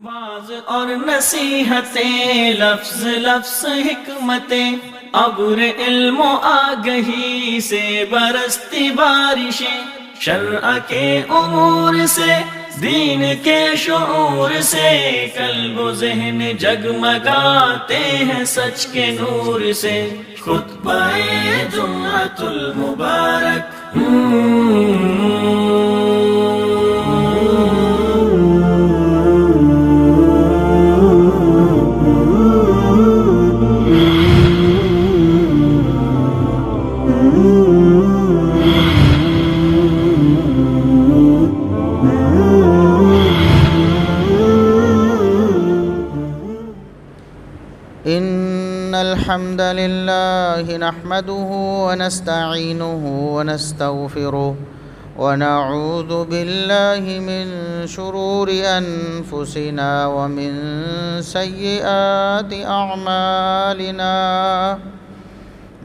Was اور نصیحتیں، لفظ لفظ حکمتیں، ابر علم و آگہی سے برستی بارشیں، شرع کے امور سے، دین کے شعور سے، قلب و ذہن جگمگاتے ہیں سچ کے نور سے۔ خطبہ جمعۃ المبارک، إن الحمد لله نحمده ونستعينه ونستغفره ونعوذ بالله من شرور أنفسنا ومن سيئات أعمالنا،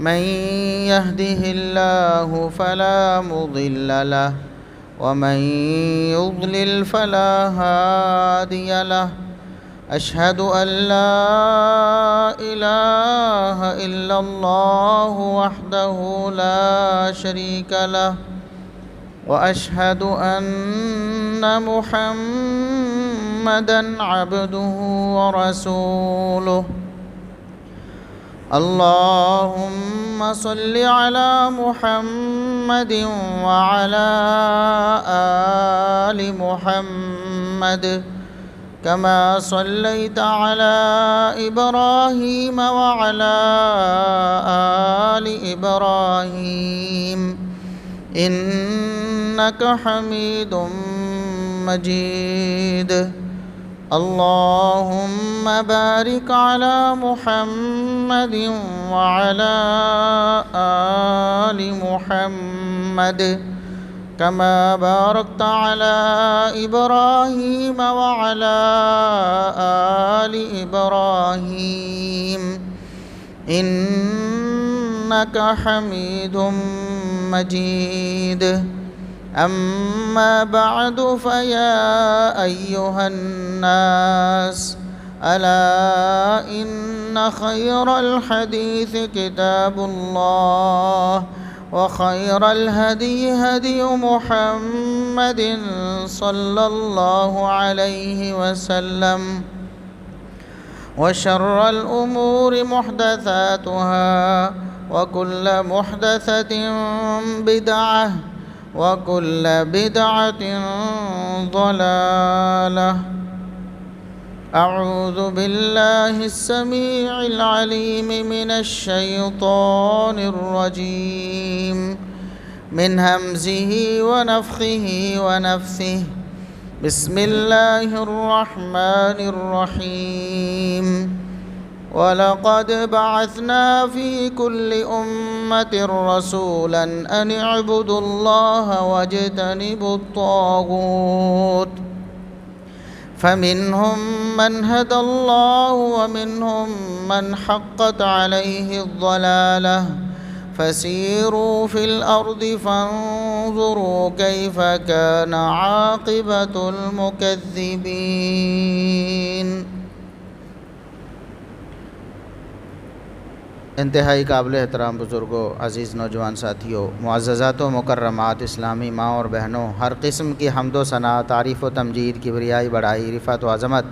من يهده الله فلا مضل له ومن يضلل فلا هادي له، أشهد أن لا إله إلا الله وحده لا شريك له، وأشهد أن محمدًا عبده ورسوله۔ اللهم صل على محمد وعلى آل محمد كما صليت على إبراهيم وعلى آل إبراهيم إنك حميد مجيد۔ اللهم بارك على محمد وعلى آل محمد كما باركت على إبراهيم وعلى آل إبراهيم إنك حميد مجيد۔ أما بعد، فيا أيها الناس، ألا إن خير الحديث كتاب الله، وخير الهدي هدي محمد صلى الله عليه وسلم، وشر الأمور محدثاتها، وكل محدثة بدعة، وكل بدعة ضلالة۔ أعوذ بالله السميع العليم من الشيطان الرجيم، من همزه ونفخه ونفثه، بسم الله الرحمن الرحيم۔ ولقد بعثنا في كل أمة رسولا أن اعبدوا الله واجتنبوا الطاغوت، فمنهم من هدى الله ومنهم من حقت عليه الضلالة، فسيروا في الأرض فانظروا كيف كان عاقبة المكذبين۔ انتہائی قابل احترام بزرگوں، عزیز نوجوان ساتھیوں، معززات و مکرمات، اسلامی ماں اور بہنوں، ہر قسم کی حمد و ثنا، تعریف و تمجید، کبریائی، بڑائی، رفعت و عظمت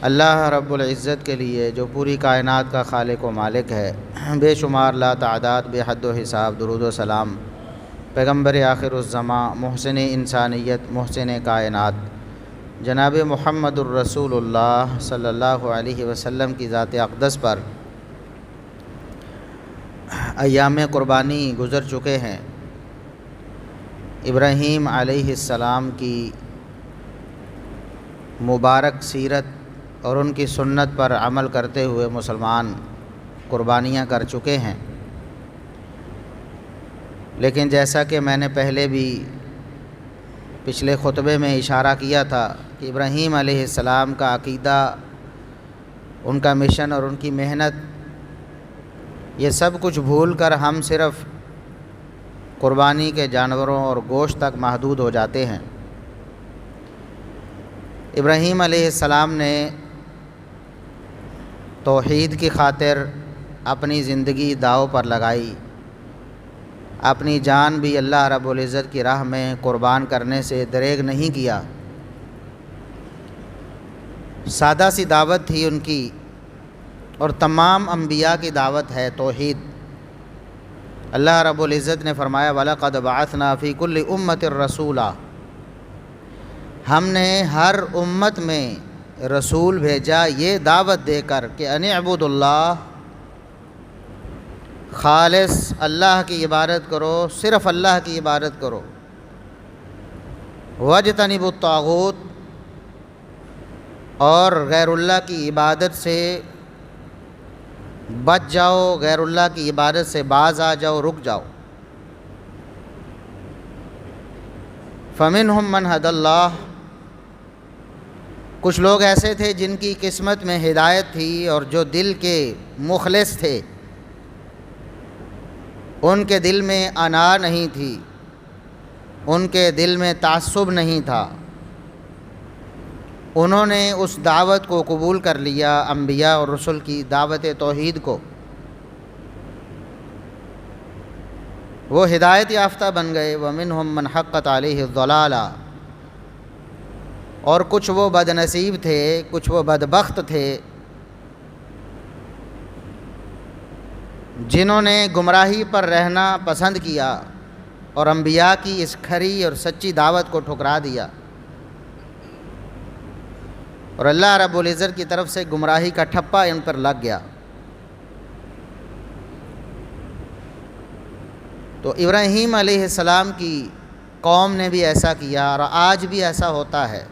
اللہ رب العزت کے لیے، جو پوری کائنات کا خالق و مالک ہے۔ بے شمار لا تعداد، بے حد و حساب درود و سلام پیغمبر آخر الزماں، محسن انسانیت، محسن کائنات، جناب محمد الرسول اللہ صلی اللہ علیہ وسلم کی ذات اقدس پر۔ ایام قربانی گزر چکے ہیں۔ ابراہیم علیہ السلام کی مبارک سیرت اور ان کی سنت پر عمل کرتے ہوئے مسلمان قربانیاں کر چکے ہیں، لیکن جیسا کہ میں نے پہلے بھی پچھلے خطبے میں اشارہ کیا تھا کہ ابراہیم علیہ السلام کا عقیدہ، ان کا مشن اور ان کی محنت، یہ سب کچھ بھول کر ہم صرف قربانی کے جانوروں اور گوشت تک محدود ہو جاتے ہیں۔ ابراہیم علیہ السلام نے توحید کی خاطر اپنی زندگی داؤ پر لگائی، اپنی جان بھی اللہ رب العزت کی راہ میں قربان کرنے سے دریغ نہیں کیا۔ سادہ سی دعوت تھی ان کی، اور تمام انبیاء کی دعوت ہے توحید۔ اللہ رب العزت نے فرمایا وَلَقَدْ بَعَثْنَا فِي كُلِّ أُمَّةٍ رَسُولًا، ہم نے ہر امت میں رسول بھیجا یہ دعوت دے کر کہ ان اعبدوا اللہ، خالص اللہ کی عبادت کرو، صرف اللہ کی عبادت کرو، وَاجْتَنِبُوا الطَّاغُوتَ، اور غیر اللہ کی عبادت سے بچ جاؤ، غیر اللہ کی عبادت سے باز آ جاؤ، رک جاؤ۔ فَمِنْهُمْ مَنْ هَدَى اللَّهُ، کچھ لوگ ایسے تھے جن کی قسمت میں ہدایت تھی اور جو دل کے مخلص تھے، ان کے دل میں انا نہیں تھی، ان کے دل میں تعصب نہیں تھا، انہوں نے اس دعوت کو قبول کر لیا، انبیاء اور رسل کی دعوت توحید کو، وہ ہدایت یافتہ بن گئے۔ وَمِنْهُمْ مَنْ حَقَّتْ عَلَيْهِ الضَّلَالَةُ، اور کچھ وہ بد نصیب تھے، کچھ وہ بدبخت تھے جنہوں نے گمراہی پر رہنا پسند کیا اور انبیاء کی اس کھری اور سچی دعوت کو ٹھکرا دیا، اور اللہ رب العزت کی طرف سے گمراہی کا ٹھپا ان پر لگ گیا۔ تو ابراہیم علیہ السلام کی قوم نے بھی ایسا کیا، اور آج بھی ایسا ہوتا ہے۔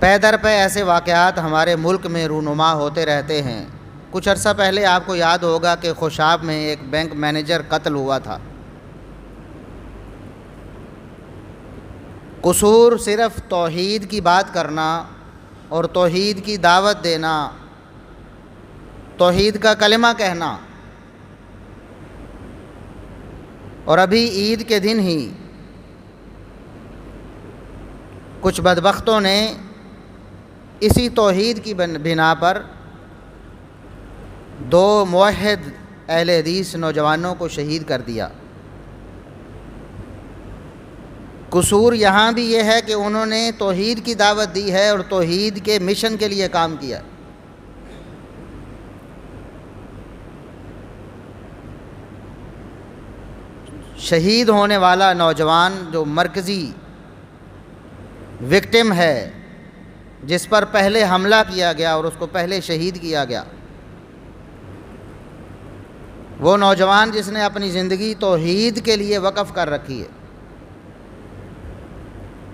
پے در پے ایسے واقعات ہمارے ملک میں رونما ہوتے رہتے ہیں۔ کچھ عرصہ پہلے آپ کو یاد ہوگا کہ خوشاب میں ایک بینک مینیجر قتل ہوا تھا۔ قصور صرف توحید کی بات کرنا اور توحید کی دعوت دینا، توحید کا کلمہ کہنا، اور ابھی عید کے دن ہی کچھ بدبختوں نے اسی توحید کی بنا پر 2 موحد اہل حدیث نوجوانوں کو شہید کر دیا۔ قصور یہاں بھی یہ ہے کہ انہوں نے توحید کی دعوت دی ہے اور توحید کے مشن کے لیے کام کیا۔ شہید ہونے والا نوجوان جو مرکزی وکٹم ہے، جس پر پہلے حملہ کیا گیا اور اس کو پہلے شہید کیا گیا، وہ نوجوان جس نے اپنی زندگی توحید کے لیے وقف کر رکھی ہے،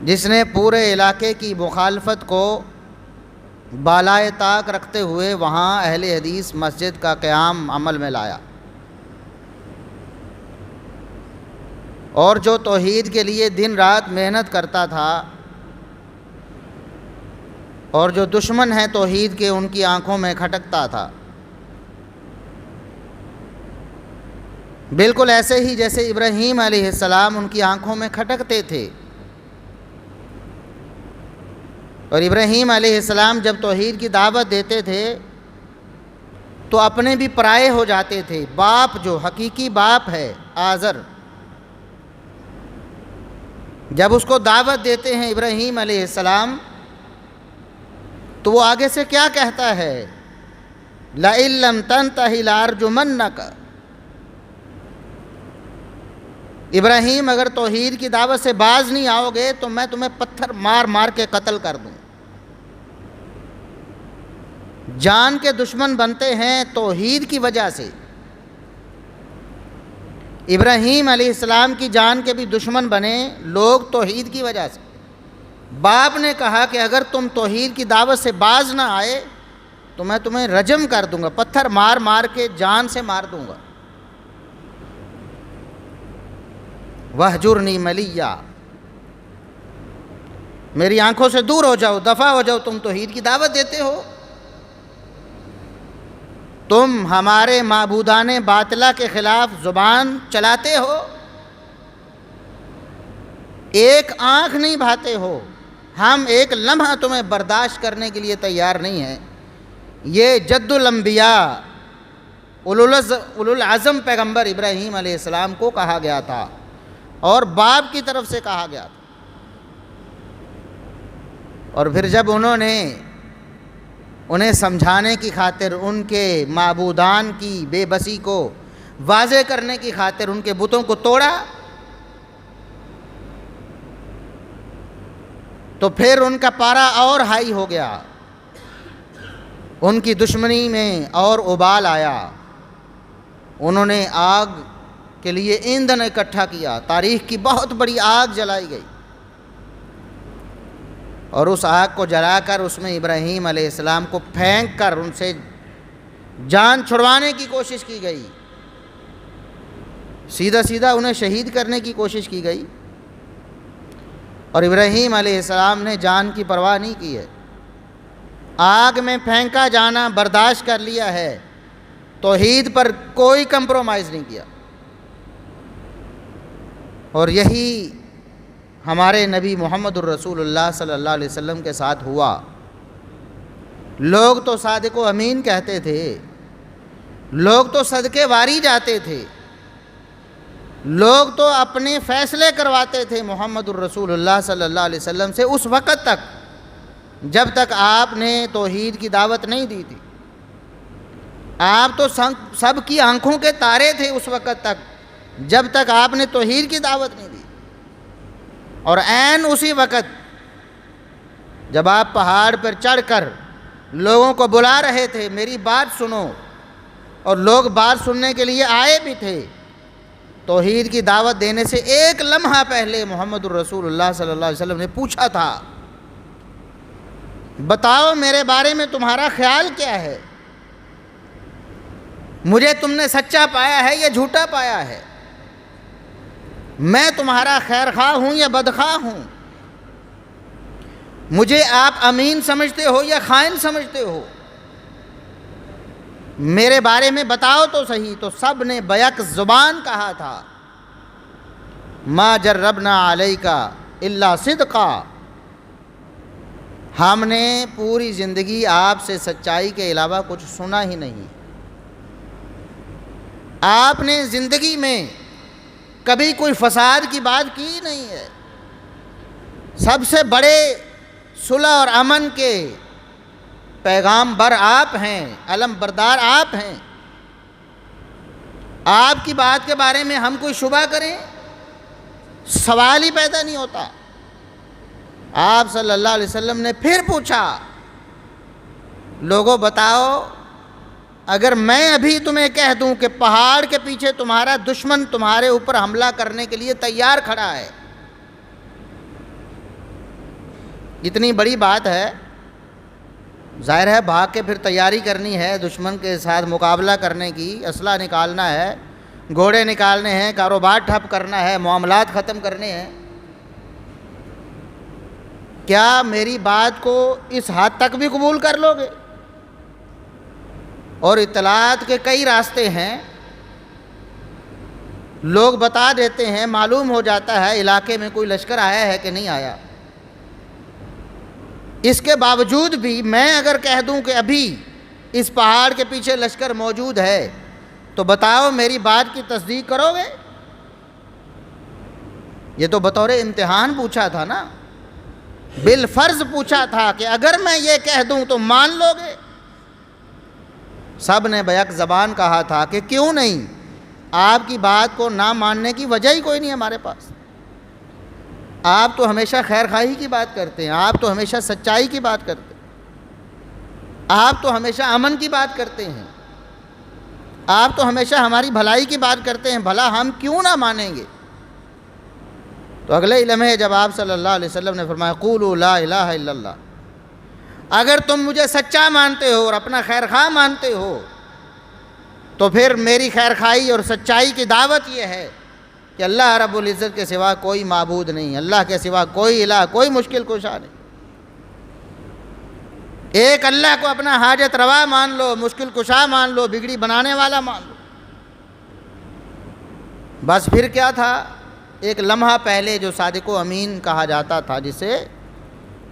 جس نے پورے علاقے کی مخالفت کو بالائے طاق رکھتے ہوئے وہاں اہل حدیث مسجد کا قیام عمل میں لایا، اور جو توحید کے لیے دن رات محنت کرتا تھا، اور جو دشمن ہیں توحید کے ان کی آنکھوں میں کھٹکتا تھا، بالکل ایسے ہی جیسے ابراہیم علیہ السلام ان کی آنکھوں میں کھٹکتے تھے۔ اور ابراہیم علیہ السلام جب توحید کی دعوت دیتے تھے تو اپنے بھی پرائے ہو جاتے تھے۔ باپ جو حقیقی باپ ہے آزر، جب اس کو دعوت دیتے ہیں ابراہیم علیہ السلام تو وہ آگے سے کیا کہتا ہے؟ لَئِن لَّمْ تَنْتَهِ لَأَرْجُمَنَّكَ، ابراہیم اگر توحید کی دعوت سے باز نہیں آؤ گے تو میں تمہیں پتھر مار مار کے قتل کر دوں۔ جان کے دشمن بنتے ہیں توحید کی وجہ سے۔ ابراہیم علیہ السلام کی جان کے بھی دشمن بنے لوگ توحید کی وجہ سے۔ باپ نے کہا کہ اگر تم توحید کی دعوت سے باز نہ آئے تو میں تمہیں رجم کر دوں گا، پتھر مار مار کے جان سے مار دوں گا۔ وَاہْجُرْنِی مَلِيًّا، میری آنکھوں سے دور ہو جاؤ، دفع ہو جاؤ، تم توحید کی دعوت دیتے ہو، تم ہمارے معبودان باطلہ کے خلاف زبان چلاتے ہو، ایک آنکھ نہیں بھاتے ہو، ہم ایک لمحہ تمہیں برداشت کرنے کے لیے تیار نہیں ہیں۔ یہ جد الانبیاء اولو العزم پیغمبر ابراہیم علیہ السلام کو کہا گیا تھا اور باپ کی طرف سے کہا گیا تھا۔ اور پھر جب انہیں سمجھانے کی خاطر، ان کے معبودان کی بے بسی کو واضح کرنے کی خاطر ان کے بتوں کو توڑا، تو پھر ان کا پارا اور ہائی ہو گیا، ان کی دشمنی میں اور ابال آیا۔ انہوں نے آگ کے لیے ایندھن اکٹھا کیا، تاریخ کی بہت بڑی آگ جلائی گئی، اور اس آگ کو جلا کر اس میں ابراہیم علیہ السلام کو پھینک کر ان سے جان چھڑوانے کی کوشش کی گئی، سیدھا انہیں شہید کرنے کی کوشش کی گئی، اور ابراہیم علیہ السلام نے جان کی پرواہ نہیں کی ہے، آگ میں پھینکا جانا برداشت کر لیا ہے، توحید پر کوئی کمپرومائز نہیں کیا۔ اور یہی ہمارے نبی محمد الرسول اللہ صلی اللہ علیہ وسلم کے ساتھ ہوا۔ لوگ تو صادق و امین کہتے تھے، لوگ تو صدقے واری جاتے تھے، لوگ تو اپنے فیصلے کرواتے تھے محمد الرسول اللہ صلی اللہ علیہ وسلم سے اس وقت تک جب تک آپ نے توحید کی دعوت نہیں دی تھی۔ آپ تو سب کی آنکھوں کے تارے تھے اس وقت تک جب تک آپ نے توحید کی دعوت نہیں دی، اور عین اسی وقت جب آپ پہاڑ پر چڑھ کر لوگوں کو بلا رہے تھے میری بات سنو، اور لوگ بات سننے کے لیے آئے بھی تھے، توحید کی دعوت دینے سے ایک لمحہ پہلے محمد الرسول اللہ صلی اللہ علیہ وسلم نے پوچھا تھا، بتاؤ میرے بارے میں تمہارا خیال کیا ہے؟ مجھے تم نے سچا پایا ہے یا جھوٹا پایا ہے؟ میں تمہارا خیر خواہ ہوں یا بدخواہ ہوں؟ مجھے آپ امین سمجھتے ہو یا خائن سمجھتے ہو؟ میرے بارے میں بتاؤ تو صحیح۔ تو سب نے بیک زبان کہا تھا، ما جربنا علیک الا صدقا، ہم نے پوری زندگی آپ سے سچائی کے علاوہ کچھ سنا ہی نہیں۔ آپ نے زندگی میں کبھی کوئی فساد کی بات کی نہیں ہے۔ سب سے بڑے صلح اور امن کے پیغام بر آپ ہیں، علم بردار آپ ہیں۔ آپ کی بات کے بارے میں ہم کوئی شبہ کریں سوال ہی پیدا نہیں ہوتا۔ آپ صلی اللہ علیہ وسلم نے پھر پوچھا، لوگوں بتاؤ اگر میں ابھی تمہیں کہہ دوں کہ پہاڑ کے پیچھے تمہارا دشمن تمہارے اوپر حملہ کرنے کے لیے تیار کھڑا ہے، اتنی بڑی بات ہے، ظاہر ہے بھاگ کے پھر تیاری کرنی ہے دشمن کے ساتھ مقابلہ کرنے کی، اسلحہ نکالنا ہے، گھوڑے نکالنے ہیں، کاروبار ٹھپ کرنا ہے، معاملات ختم کرنے ہیں، کیا میری بات کو اس حد تک بھی قبول کر لو گے؟ اور اطلاعات کے کئی راستے ہیں، لوگ بتا دیتے ہیں، معلوم ہو جاتا ہے علاقے میں کوئی لشکر آیا ہے کہ نہیں آیا۔ اس کے باوجود بھی میں اگر کہہ دوں کہ ابھی اس پہاڑ کے پیچھے لشکر موجود ہے تو بتاؤ میری بات کی تصدیق کرو گے؟ یہ تو بطور امتحان پوچھا تھا نا، بالفرض پوچھا تھا کہ اگر میں یہ کہہ دوں تو مان لو گے؟ سب نے بیک زبان کہا تھا کہ کیوں نہیں، آپ کی بات کو نہ ماننے کی وجہ ہی کوئی نہیں ہمارے پاس۔ آپ تو ہمیشہ خیر خواہی کی بات کرتے ہیں، آپ تو ہمیشہ سچائی کی بات کرتے ہیں، آپ تو ہمیشہ امن کی بات کرتے ہیں، آپ تو ہمیشہ ہماری بھلائی کی بات کرتے ہیں، بھلا ہم کیوں نہ مانیں گے؟ تو اگلے ہی لمحے جب آپ صلی اللہ علیہ وسلم نے فرمایا قولوا لا الہ الا اللہ، اگر تم مجھے سچا مانتے ہو اور اپنا خیر خواہ مانتے ہو تو پھر میری خیر خواہی اور سچائی کی دعوت یہ ہے کہ اللہ رب العزت کے سوا کوئی معبود نہیں، اللہ کے سوا کوئی الہ، کوئی مشکل کشا نہیں، ایک اللہ کو اپنا حاجت روا مان لو، مشکل کشا مان لو، بگڑی بنانے والا مان لو۔ بس پھر کیا تھا؟ ایک لمحہ پہلے جو صادق و امین کہا جاتا تھا، جسے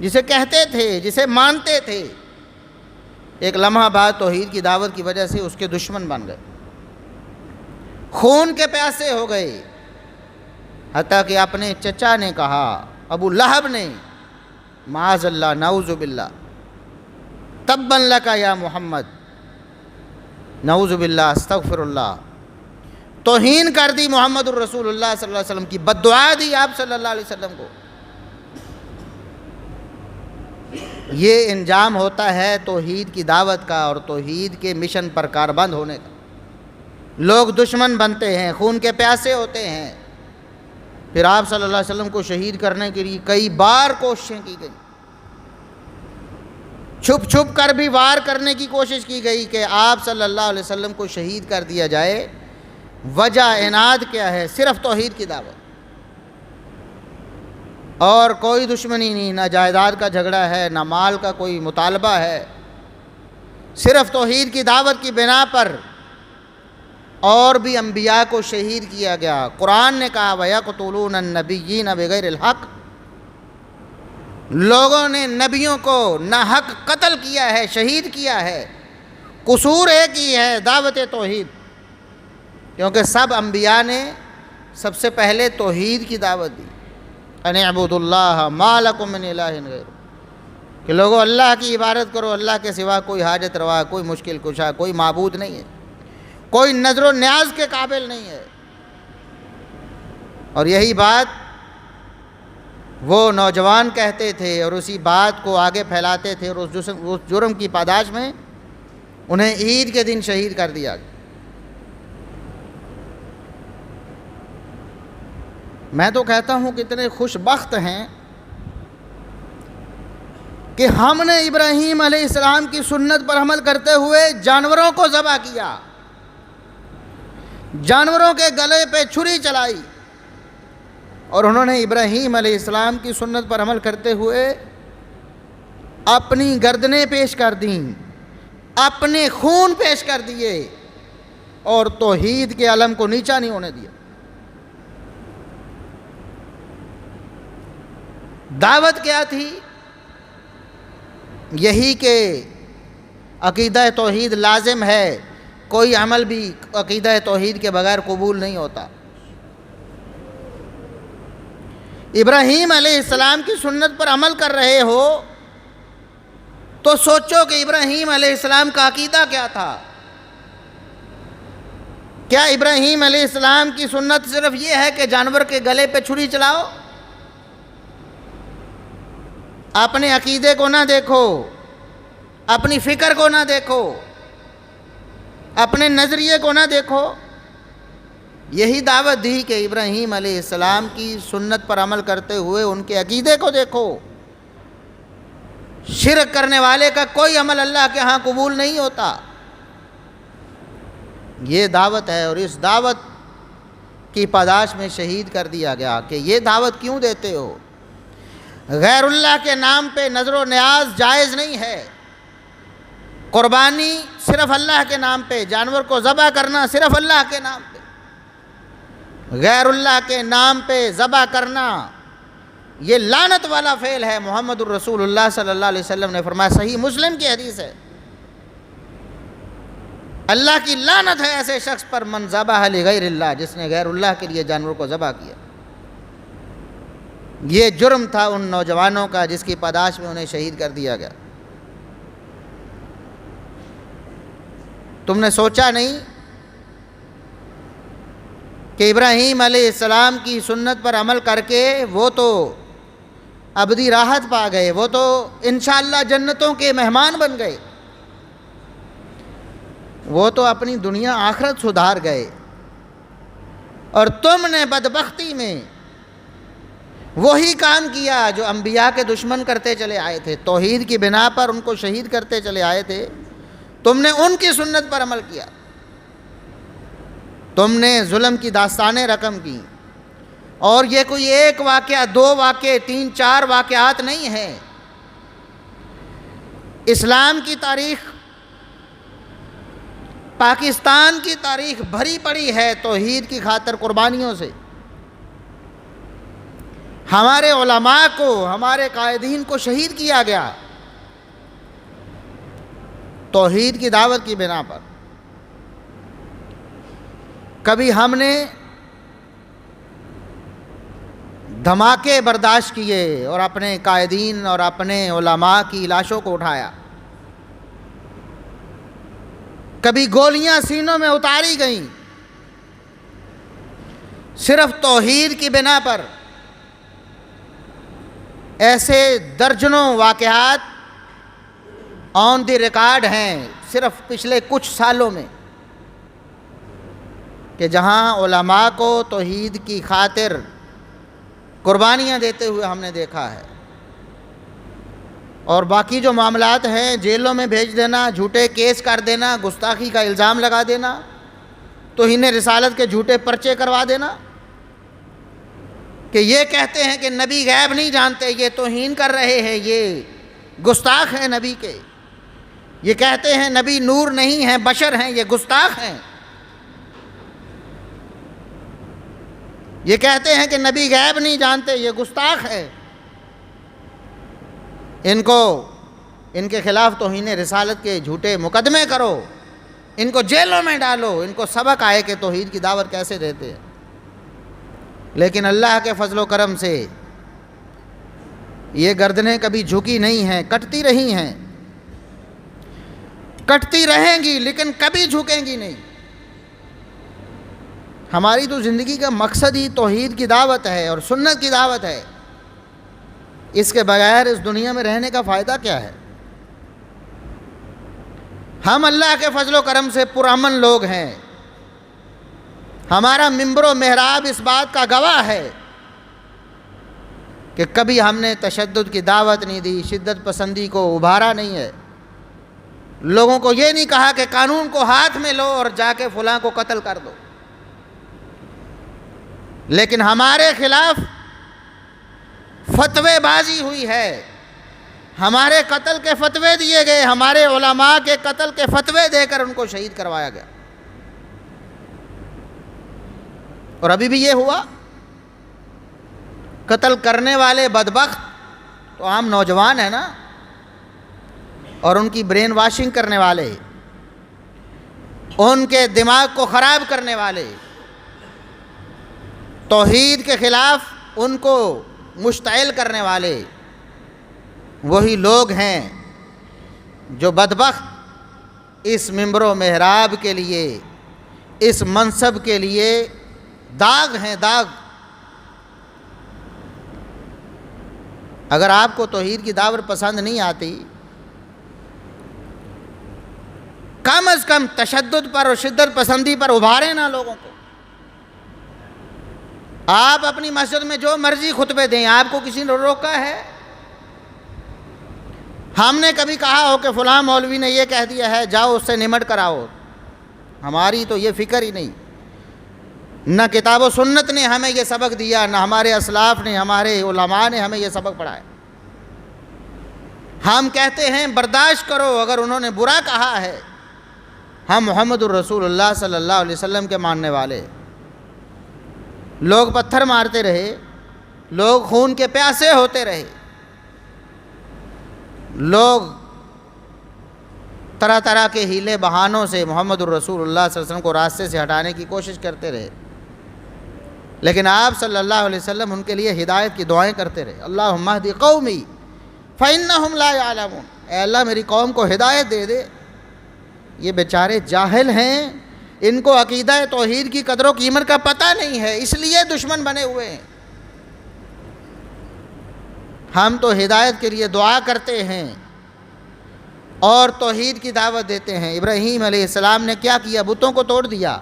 جسے کہتے تھے، جسے مانتے تھے، ایک لمحہ بعد توحید کی دعوت کی وجہ سے اس کے دشمن بن گئے، خون کے پیاسے ہو گئے، حتیٰ کہ اپنے چچا نے کہا، ابو لہب نے، معاذ اللہ، نعوذ باللہ، تبا لک یا محمد، نعوذ باللہ، استغفر اللہ، توہین کر دی محمد الرسول اللہ صلی اللہ علیہ وسلم کی، بد دعا دی آپ صلی اللہ علیہ وسلم کو۔ یہ انجام ہوتا ہے توحید کی دعوت کا اور توحید کے مشن پر کاربند ہونے کا۔ لوگ دشمن بنتے ہیں، خون کے پیاسے ہوتے ہیں۔ پھر آپ صلی اللہ علیہ وسلم کو شہید کرنے کے لیے کئی بار کوششیں کی گئی، چھپ چھپ کر بھی وار کرنے کی کوشش کی گئی کہ آپ صلی اللہ علیہ وسلم کو شہید کر دیا جائے۔ وجہ عناد کیا ہے؟ صرف توحید کی دعوت، اور کوئی دشمنی نہیں، نہ جائیداد کا جھگڑا ہے، نہ مال کا کوئی مطالبہ ہے، صرف توحید کی دعوت کی بنا پر اور بھی انبیاء کو شہید کیا گیا۔ قرآن نے کہا وَيَقْتُلُونَ النَّبِيِّينَ بِغَيْرِ الْحَقِّ، لوگوں نے نبیوں کو ناحق قتل کیا ہے، شہید کیا ہے۔ قصور ایک ہی ہے، دعوت توحید، کیونکہ سب انبیاء نے سب سے پہلے توحید کی دعوت دی، ان اعبدوا اللہ ما لکم من الہ غیرہ، کہ لوگوں اللہ کی عبادت کرو، اللہ کے سوا کوئی حاجت روا، کوئی مشکل کشا، کوئی معبود نہیں ہے، کوئی نظر و نیاز کے قابل نہیں ہے۔ اور یہی بات وہ نوجوان کہتے تھے اور اسی بات کو آگے پھیلاتے تھے، اور اس جرم کی پاداش میں انہیں عید کے دن شہید کر دیا گیا۔ میں تو کہتا ہوں کتنے خوش بخت ہیں کہ ہم نے ابراہیم علیہ السلام کی سنت پر عمل کرتے ہوئے جانوروں کو ذبح کیا، جانوروں کے گلے پہ چھری چلائی، اور انہوں نے ابراہیم علیہ السلام کی سنت پر عمل کرتے ہوئے اپنی گردنیں پیش کر دیں، اپنے خون پیش کر دیے، اور توحید کے علم کو نیچا نہیں ہونے دیا۔ دعوت کیا تھی؟ یہی کہ عقیدہ توحید لازم ہے، کوئی عمل بھی عقیدہ توحید کے بغیر قبول نہیں ہوتا۔ ابراہیم علیہ السلام کی سنت پر عمل کر رہے ہو تو سوچو کہ ابراہیم علیہ السلام کا عقیدہ کیا تھا۔ کیا ابراہیم علیہ السلام کی سنت صرف یہ ہے کہ جانور کے گلے پہ چھری چلاؤ؟ اپنے عقیدے کو نہ دیکھو، اپنی فکر کو نہ دیکھو، اپنے نظریے کو نہ دیکھو۔ یہی دعوت دی کہ ابراہیم علیہ السلام کی سنت پر عمل کرتے ہوئے ان کے عقیدے کو دیکھو۔ شرک کرنے والے کا کوئی عمل اللہ کے ہاں قبول نہیں ہوتا۔ یہ دعوت ہے، اور اس دعوت کی پاداش میں شہید کر دیا گیا کہ یہ دعوت کیوں دیتے ہو؟ غیر اللہ کے نام پہ نظر و نیاز جائز نہیں ہے، قربانی صرف اللہ کے نام پہ، جانور کو ذبح کرنا صرف اللہ کے نام پہ، غیر اللہ کے نام پہ ذبح کرنا یہ لعنت والا فعل ہے۔ محمد الرسول اللہ صلی اللہ علیہ وسلم نے فرمایا، صحیح مسلم کی حدیث ہے، اللہ کی لعنت ہے ایسے شخص پر من ذبح لغیر اللہ، جس نے غیر اللہ کے لیے جانور کو ذبح کیا۔ یہ جرم تھا ان نوجوانوں کا جس کی پاداش میں انہیں شہید کر دیا گیا۔ تم نے سوچا نہیں کہ ابراہیم علیہ السلام کی سنت پر عمل کر کے وہ تو ابدی راحت پا گئے، وہ تو انشاءاللہ جنتوں کے مہمان بن گئے، وہ تو اپنی دنیا آخرت سدھار گئے، اور تم نے بدبختی میں وہی کام کیا جو انبیاء کے دشمن کرتے چلے آئے تھے، توحید کی بنا پر ان کو شہید کرتے چلے آئے تھے، تم نے ان کی سنت پر عمل کیا، تم نے ظلم کی داستانیں رقم کی۔ اور یہ کوئی ایک واقعہ، دو واقعے، 3-4 واقعات نہیں ہیں۔ اسلام کی تاریخ، پاکستان کی تاریخ بھری پڑی ہے توحید کی خاطر قربانیوں سے۔ ہمارے علماء کو، ہمارے قائدین کو شہید کیا گیا توحید کی دعوت کی بنا پر۔ کبھی ہم نے دھماکے برداشت کیے اور اپنے قائدین اور اپنے علماء کی لاشوں کو اٹھایا، کبھی گولیاں سینوں میں اتاری گئیں صرف توحید کی بنا پر۔ ایسے درجنوں واقعات آن دی ریکارڈ ہیں صرف پچھلے کچھ سالوں میں، کہ جہاں علماء کو توحید کی خاطر قربانیاں دیتے ہوئے ہم نے دیکھا ہے۔ اور باقی جو معاملات ہیں، جیلوں میں بھیج دینا، جھوٹے کیس کر دینا، گستاخی کا الزام لگا دینا، توہین رسالت کے جھوٹے پرچے کروا دینا، کہ یہ کہتے ہیں کہ نبی غیب نہیں جانتے، یہ توہین کر رہے ہیں، یہ گستاخ ہیں نبی کے۔ یہ کہتے ہیں نبی نور نہیں ہیں، بشر ہیں، یہ گستاخ ہیں۔ یہ کہتے ہیں کہ نبی غیب نہیں جانتے، یہ گستاخ ہے۔ ان کے خلاف توہین رسالت کے جھوٹے مقدمے کرو، ان کو جیلوں میں ڈالو، ان کو سبق آئے کہ توحید کی دعوت کیسے دیتے ہیں۔ لیکن اللہ کے فضل و کرم سے یہ گردنیں کبھی جھکی نہیں ہیں، کٹتی رہی ہیں، کٹتی رہیں گی، لیکن کبھی جھکیں گی نہیں۔ ہماری تو زندگی کا مقصد ہی توحید کی دعوت ہے اور سنت کی دعوت ہے۔ اس کے بغیر اس دنیا میں رہنے کا فائدہ کیا ہے؟ ہم اللہ کے فضل و کرم سے پرامن لوگ ہیں۔ ہمارا منبر و محراب اس بات کا گواہ ہے کہ کبھی ہم نے تشدد کی دعوت نہیں دی، شدت پسندی کو ابھارا نہیں ہے۔ لوگوں کو یہ نہیں کہا کہ قانون کو ہاتھ میں لو اور جا کے فلاں کو قتل کر دو، لیکن ہمارے خلاف فتوے بازی ہوئی ہے، ہمارے قتل کے فتوے دیے گئے، ہمارے علماء کے قتل کے فتوے دے کر ان کو شہید کروایا گیا۔ اور ابھی بھی یہ ہوا، قتل کرنے والے بدبخت تو عام نوجوان ہیں نا، اور ان کی برین واشنگ کرنے والے، ان کے دماغ کو خراب کرنے والے، توحید کے خلاف ان کو مشتعل کرنے والے وہی لوگ ہیں جو بدبخت اس منبر و محراب کے لیے، اس منصب کے لیے داغ ہیں، داغ۔ اگر آپ کو توحید کی دعوت پسند نہیں آتی، کم از کم تشدد پر اور شدت پسندی پر ابھارے نا لوگوں کو۔ آپ اپنی مسجد میں جو مرضی خطبے دیں، آپ کو کسی نے روکا ہے؟ ہم نے کبھی کہا ہو کہ فلاں مولوی نے یہ کہہ دیا ہے، جاؤ اس سے نمٹ کر آؤ؟ ہماری تو یہ فکر ہی نہیں۔ نہ کتاب و سنت نے ہمیں یہ سبق دیا، نہ ہمارے اسلاف نے، ہمارے علماء نے ہمیں یہ سبق پڑھایا۔ ہم کہتے ہیں برداشت کرو اگر انہوں نے برا کہا ہے۔ ہم محمد الرسول اللہ صلی اللہ علیہ وسلم کے ماننے والے۔ لوگ پتھر مارتے رہے، لوگ خون کے پیاسے ہوتے رہے، لوگ طرح طرح کے ہیلے بہانوں سے محمد الرسول اللہ صلی اللہ علیہ وسلم کو راستے سے ہٹانے کی کوشش کرتے رہے، لیکن آپ صلی اللہ علیہ وسلم ان کے لیے ہدایت کی دعائیں کرتے رہے۔ اللہم اہد قومی فإنہم لا یعلمون، اے اللہ میری قوم کو ہدایت دے دے، یہ بیچارے جاہل ہیں، ان کو عقیدہ توحید کی قدر و قیمت کا پتہ نہیں ہے، اس لیے دشمن بنے ہوئے ہیں۔ ہم تو ہدایت کے لیے دعا کرتے ہیں اور توحید کی دعوت دیتے ہیں۔ ابراہیم علیہ السلام نے کیا کیا؟ بتوں کو توڑ دیا۔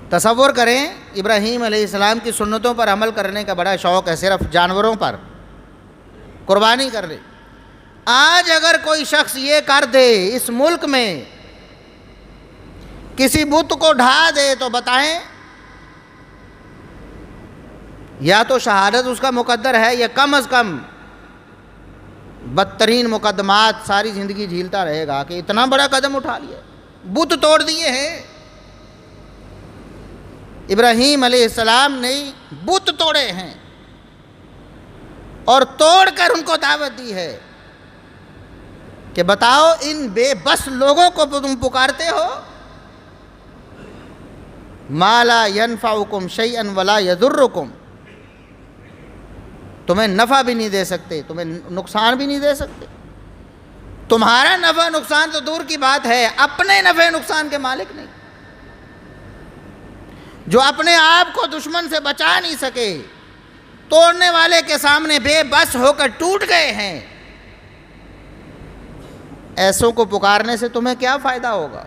تصور کریں، ابراہیم علیہ السلام کی سنتوں پر عمل کرنے کا بڑا شوق ہے، صرف جانوروں پر قربانی کر لے۔ آج اگر کوئی شخص یہ کر دے، اس ملک میں کسی بت کو ڈھا دے، تو بتائیں یا تو شہادت اس کا مقدر ہے، یا کم از کم بدترین مقدمات ساری زندگی جھیلتا رہے گا کہ اتنا بڑا قدم اٹھا لیا، بت توڑ دیے ہیں۔ ابراہیم علیہ السلام نے بت توڑے ہیں اور توڑ کر ان کو دعوت دی ہے کہ بتاؤ ان بے بس لوگوں کو تم پکارتے ہو، ما لا ینفعکم شیئا ولا یضرکم، تمہیں نفع بھی نہیں دے سکتے، تمہیں نقصان بھی نہیں دے سکتے، تمہارا نفع نقصان تو دور کی بات ہے، اپنے نفع نقصان کے مالک نہیں، جو اپنے آپ کو دشمن سے بچا نہیں سکے، توڑنے والے کے سامنے بے بس ہو کر ٹوٹ گئے ہیں، ایسوں کو پکارنے سے تمہیں کیا فائدہ ہوگا؟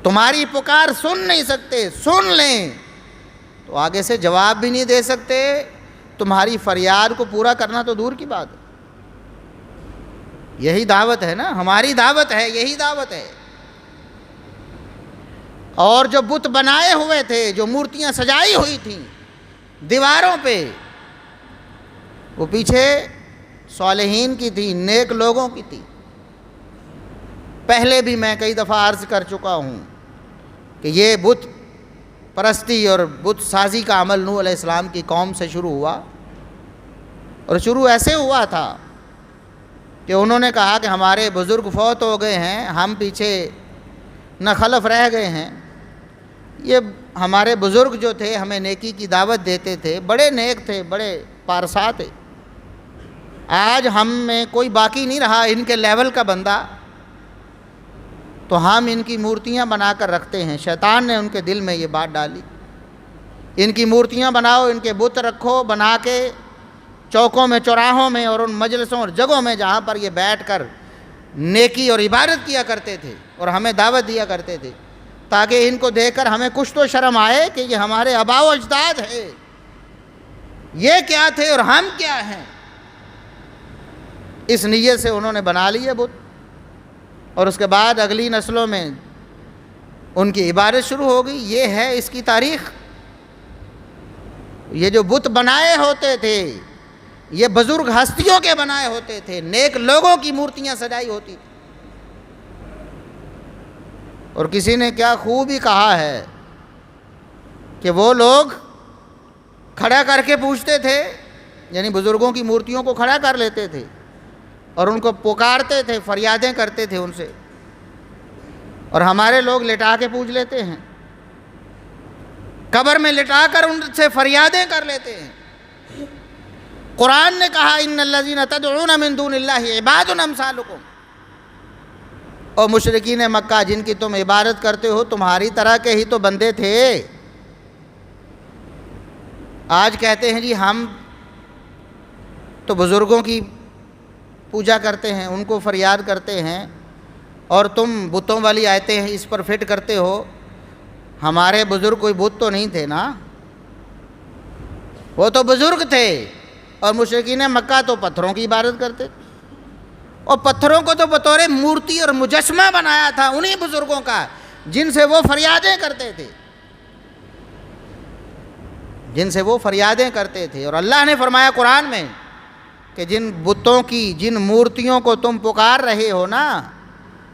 تمہاری پکار سن نہیں سکتے، سن لیں تو آگے سے جواب بھی نہیں دے سکتے، تمہاری فریاد کو پورا کرنا تو دور کی بات ہے۔ یہی دعوت ہے نا، ہماری دعوت ہے، یہی دعوت ہے۔ اور جو بت بنائے ہوئے تھے، جو مورتیاں سجائی ہوئی تھیں دیواروں پہ، وہ پیچھے صالحین کی تھی، نیک لوگوں کی تھی۔ پہلے بھی میں کئی دفعہ عرض کر چکا ہوں کہ یہ بت پرستی اور بت سازی کا عمل نوح علیہ السلام کی قوم سے شروع ہوا، اور شروع ایسے ہوا تھا کہ انہوں نے کہا کہ ہمارے بزرگ فوت ہو گئے ہیں، ہم پیچھے نہ خلف رہ گئے ہیں، یہ ہمارے بزرگ جو تھے ہمیں نیکی کی دعوت دیتے تھے، بڑے نیک تھے، بڑے پارسا تھے، آج ہم میں کوئی باقی نہیں رہا ان کے لیول کا بندہ، تو ہم ان کی مورتیاں بنا کر رکھتے ہیں۔ شیطان نے ان کے دل میں یہ بات ڈالی، ان کی مورتیاں بناؤ، ان کے بت رکھو، بنا کے چوکوں میں، چوراہوں میں اور ان مجلسوں اور جگہوں میں جہاں پر یہ بیٹھ کر نیکی اور عبادت کیا کرتے تھے اور ہمیں دعوت دیا کرتے تھے، تاکہ ان کو دیکھ کر ہمیں کچھ تو شرم آئے کہ یہ ہمارے آباء و اجداد ہے، یہ کیا تھے اور ہم کیا ہیں۔ اس نیت سے انہوں نے بنا لیے بت، اور اس کے بعد اگلی نسلوں میں ان کی عبادت شروع ہو گئی۔ یہ ہے اس کی تاریخ۔ یہ جو بت بنائے ہوتے تھے یہ بزرگ ہستیوں کے بنائے ہوتے تھے، نیک لوگوں کی مورتیاں سجائی ہوتی تھی۔ اور کسی نے کیا خوب ہی کہا ہے کہ وہ لوگ کھڑا کر کے پوچھتے تھے، یعنی بزرگوں کی مورتیوں کو کھڑا کر لیتے تھے اور ان کو پکارتے تھے، فریادیں کرتے تھے ان سے، اور ہمارے لوگ لٹا کے پوچھ لیتے ہیں، قبر میں لٹا کر ان سے فریادیں کر لیتے ہیں۔ قرآن نے کہا ان الذین تدعون من دون اللہ عباد امثالکم، اور مشرکین مکہ جن کی تم عبادت کرتے ہو تمہاری طرح کے ہی تو بندے تھے۔ آج کہتے ہیں جی ہم تو بزرگوں کی پوجا کرتے ہیں، ان کو فریاد کرتے ہیں، اور تم بتوں والی آیتیں ہیں اس پر فٹ کرتے ہو۔ ہمارے بزرگ کوئی بت تو نہیں تھے نا، وہ تو بزرگ تھے، اور مشرکین مکہ تو پتھروں کی عبادت کرتے تھے، اور پتھروں کو تو بطور مورتی اور مجسمہ بنایا تھا انہی بزرگوں کا جن سے وہ فریادیں کرتے تھے، جن سے وہ فریادیں کرتے تھے۔ اور اللہ نے فرمایا قرآن میں کہ جن بتوں کی، جن مورتیوں کو تم پکار رہے ہو نا،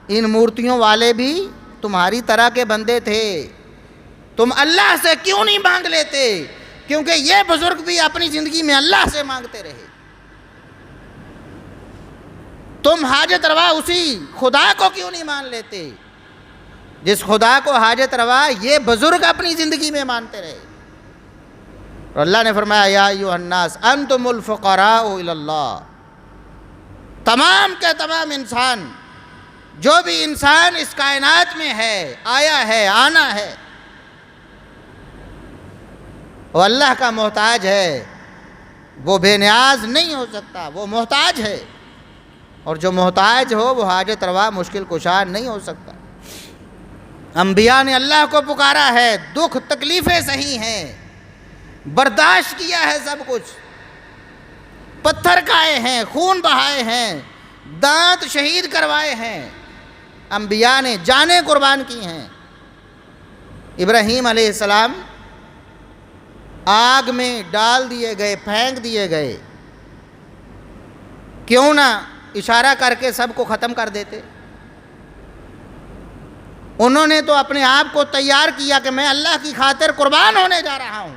ان مورتیوں والے بھی تمہاری طرح کے بندے تھے، تم اللہ سے کیوں نہیں مانگ لیتے؟ کیونکہ یہ بزرگ بھی اپنی زندگی میں اللہ سے مانگتے رہے۔ تم حاجت روا اسی خدا کو کیوں نہیں مان لیتے جس خدا کو حاجت روا یہ بزرگ اپنی زندگی میں مانتے رہے؟ اور اللہ نے فرمایا یا ایھا الناس انتم الفقراء الی اللہ، تمام کے تمام انسان، جو بھی انسان اس کائنات میں ہے، آیا ہے، آنا ہے، وہ اللہ کا محتاج ہے، وہ بے نیاز نہیں ہو سکتا، وہ محتاج ہے، اور جو محتاج ہو وہ حاجت روا مشکل کشا نہیں ہو سکتا۔ انبیاء نے اللہ کو پکارا ہے، دکھ تکلیفیں سہی ہیں، برداشت کیا ہے سب کچھ، پتھر کھائے ہیں، خون بہائے ہیں، دانت شہید کروائے ہیں، انبیاء نے جانیں قربان کی ہیں۔ ابراہیم علیہ السلام آگ میں ڈال دیے گئے، پھینک دیے گئے، کیوں نہ اشارہ کر کے سب کو ختم کر دیتے؟ انہوں نے تو اپنے آپ کو تیار کیا کہ میں اللہ کی خاطر قربان ہونے جا رہا ہوں،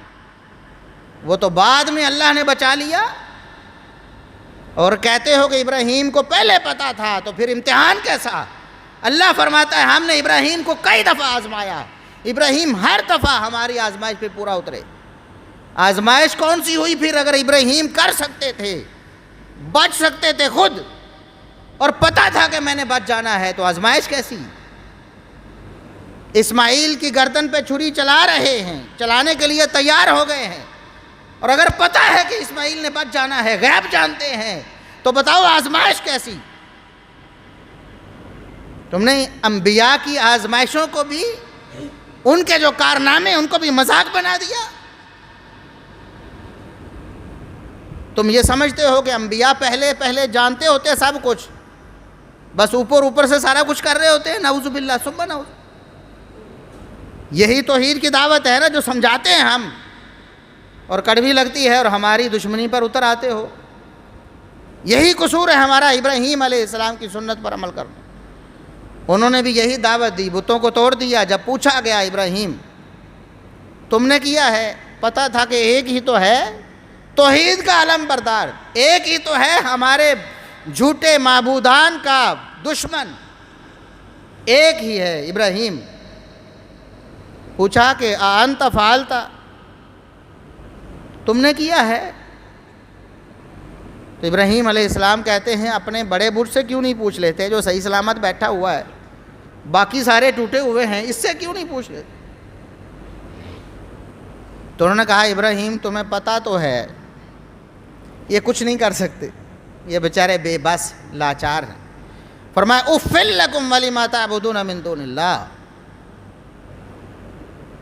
وہ تو بعد میں اللہ نے بچا لیا۔ اور کہتے ہو کہ ابراہیم کو پہلے پتا تھا، تو پھر امتحان کیسا؟ اللہ فرماتا ہے ہم نے ابراہیم کو کئی دفعہ آزمایا، ابراہیم ہر دفعہ ہماری آزمائش پہ پورا اترے۔ آزمائش کون سی ہوئی پھر؟ اگر ابراہیم کر سکتے تھے، بچ سکتے تھے خود، اور پتا تھا کہ میں نے بچ جانا ہے، تو آزمائش کیسی؟ اسماعیل کی گردن پہ چھری چلا رہے ہیں، چلانے کے لیے تیار ہو گئے ہیں، اور اگر پتا ہے کہ اسماعیل نے بچ جانا ہے، غیب جانتے ہیں، تو بتاؤ آزمائش کیسی؟ تم نے انبیاء کی آزمائشوں کو بھی، ان کے جو کارنامے ان کو بھی مذاق بنا دیا۔ تم یہ سمجھتے ہو کہ انبیاء پہلے جانتے ہوتے سب کچھ، بس اوپر سے سارا کچھ کر رہے ہوتے ہیں؟ نعوذ باللہ ثم نعوذ۔ یہی توحید کی دعوت ہے نا جو سمجھاتے ہیں ہم، اور کڑوی لگتی ہے اور ہماری دشمنی پر اتر آتے ہو۔ یہی قصور ہے ہمارا ابراہیم علیہ السلام کی سنت پر عمل کرنا۔ انہوں نے بھی یہی دعوت دی، بتوں کو توڑ دیا۔ جب پوچھا گیا ابراہیم تم نے کیا ہے؟ پتا تھا کہ ایک ہی تو ہے توحید کا علم بردار، ایک ہی تو ہے ہمارے جھوٹے معبودان کا دشمن، ایک ہی ہے ابراہیم۔ پوچھا کہ انت فعلت، تم نے کیا ہے؟ تو ابراہیم علیہ السلام کہتے ہیں اپنے بڑے بٹ سے کیوں نہیں پوچھ لیتے جو صحیح سلامت بیٹھا ہوا ہے، باقی سارے ٹوٹے ہوئے ہیں، اس سے کیوں نہیں پوچھ لیتے؟ تو انہوں نے کہا ابراہیم تمہیں پتہ تو ہے یہ کچھ نہیں کر سکتے، یہ بیچارے بے بس لاچار ہیں۔ فرمایا اُفِّل لَكُمْ وَلِمَا تَعْبُدُونَ مِن دُونِ اللَّهِ،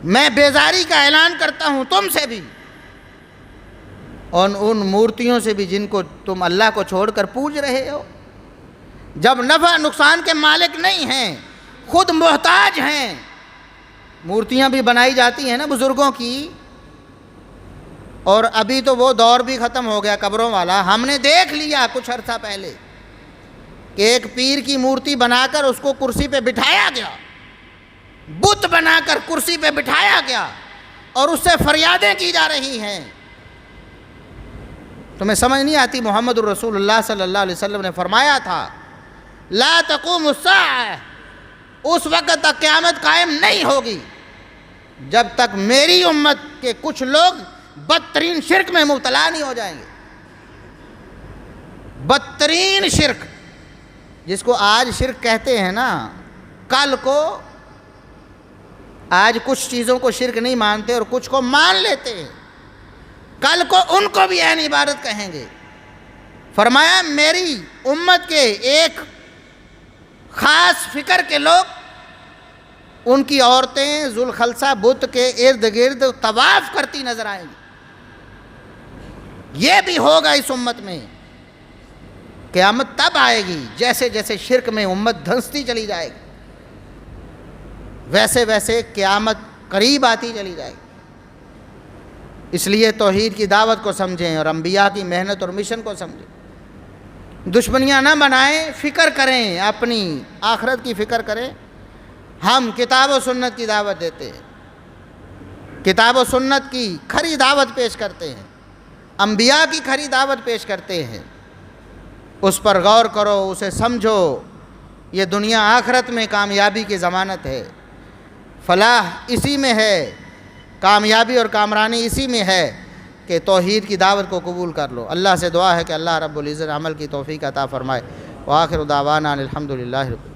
میں بیزاری کا اعلان کرتا ہوں تم سے بھی اور ان مورتیوں سے بھی جن کو تم اللہ کو چھوڑ کر پوج رہے ہو۔ جب نفع نقصان کے مالک نہیں ہیں، خود محتاج ہیں۔ مورتیاں بھی بنائی جاتی ہیں نا بزرگوں کی، اور ابھی تو وہ دور بھی ختم ہو گیا قبروں والا۔ ہم نے دیکھ لیا کچھ عرصہ پہلے کہ ایک پیر کی مورتی بنا کر اس کو کرسی پہ بٹھایا گیا، بت بنا کر کرسی پہ بٹھایا گیا، اور اس سے فریادیں کی جا رہی ہیں۔ تمہیں سمجھ نہیں آتی؟ محمد الرسول اللہ صلی اللہ علیہ وسلم نے فرمایا تھا لا تقوم الساعہ، اس وقت تک قیامت قائم نہیں ہوگی جب تک میری امت کے کچھ لوگ بدترین شرک میں مبتلا نہیں ہو جائیں گے۔ بدترین شرک، جس کو آج شرک کہتے ہیں نا، کل کو آج کچھ چیزوں کو شرک نہیں مانتے اور کچھ کو مان لیتے ہیں، کل کو ان کو بھی عین عبادت کہیں گے۔ فرمایا میری امت کے ایک خاص فکر کے لوگ، ان کی عورتیں ذوالخلصہ بت کے ارد گرد طواف کرتی نظر آئیں گی۔ یہ بھی ہوگا اس امت میں۔ قیامت تب آئے گی جیسے جیسے شرک میں امت دھنستی چلی جائے گی، ویسے ویسے قیامت قریب آتی چلی جائے گی۔ اس لیے توحید کی دعوت کو سمجھیں اور انبیاء کی محنت اور مشن کو سمجھیں۔ دشمنیاں نہ بنائیں، فکر کریں، اپنی آخرت کی فکر کریں۔ ہم کتاب و سنت کی دعوت دیتے ہیں، کتاب و سنت کی کھری دعوت پیش کرتے ہیں، انبیاء کی کھری دعوت پیش کرتے ہیں۔ اس پر غور کرو، اسے سمجھو۔ یہ دنیا آخرت میں کامیابی کی ضمانت ہے، فلاح اسی میں ہے، کامیابی اور کامرانی اسی میں ہے کہ توحید کی دعوت کو قبول کر لو۔ اللہ سے دعا ہے کہ اللہ رب العزت عمل کی توفیق عطا فرمائے۔ وآخر دعوانا الحمدللہ رب